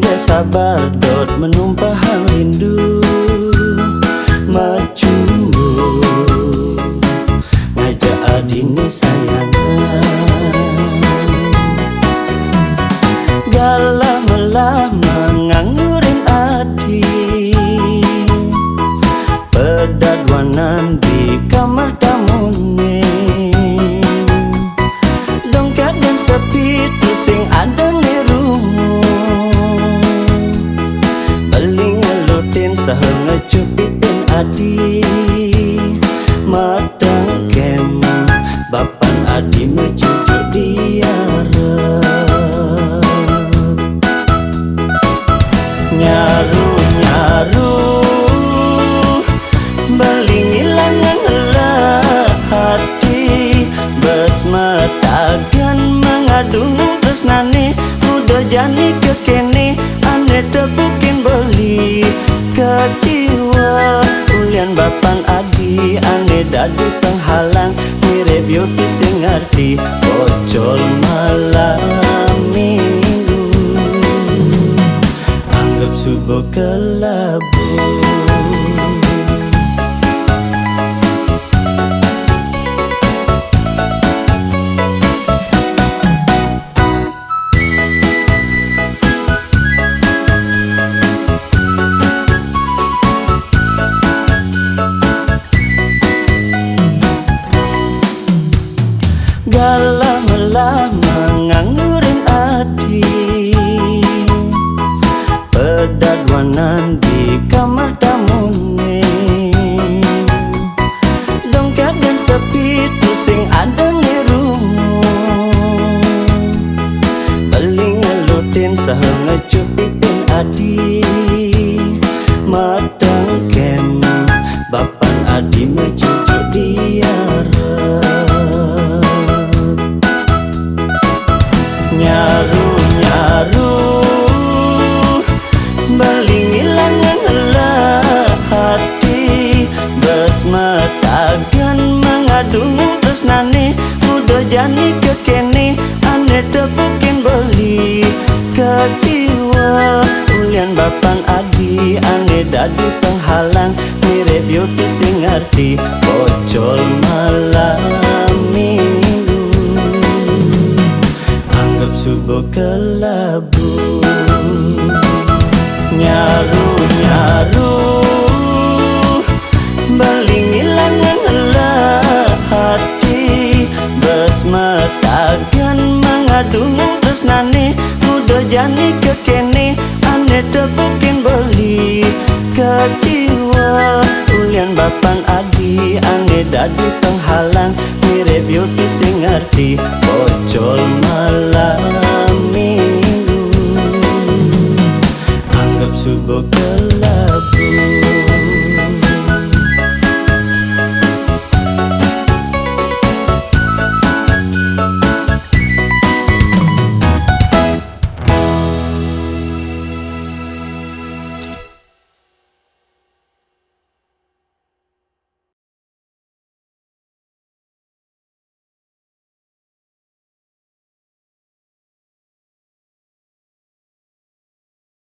Hingga sabar dot menumpahang rindu macumbu ngajak adine sayangan galah melah menganggurin adi pedaduanan di kamar tamune dongkat dan sepi tu sing ada di rumah paling ngelutin saheng ngecupipin adi matang kem bapan adi mecucuk diarep nyaru-nyaru belingilangan helah hati besmetagan mengadung tresnane udah jani kekene ane tebukin beli keciwa ulian bapan adi ane dadu penghalang mirip yotu sing ngerti bocol malam minggu anggap subuh kelabu galah melah menganggurin adi pedaduanan di kamar tamune dongkat dan sepi tu sing ada di rumah paling ngelutin saheng ngecupipin adi matang kem bapan adi mecucuk diarep nyaru-nyaru belingilangan helah hati besmetagan mengadung tresnane udah jani kekene ane tebukin beli keciwa ulian bapan adi ane dadu penghalang mirip yotu sing ngerti bocol malam minggu anggap subuh kelabu nyaru-nyaru belingilangan helah hati besmetagan mengadung tresnane udah jani kekene ane tebukin beli keciwa ulian bapan adi ane dadu penghalang mirip yotu sing ngerti bocol malam minggu anggap subuh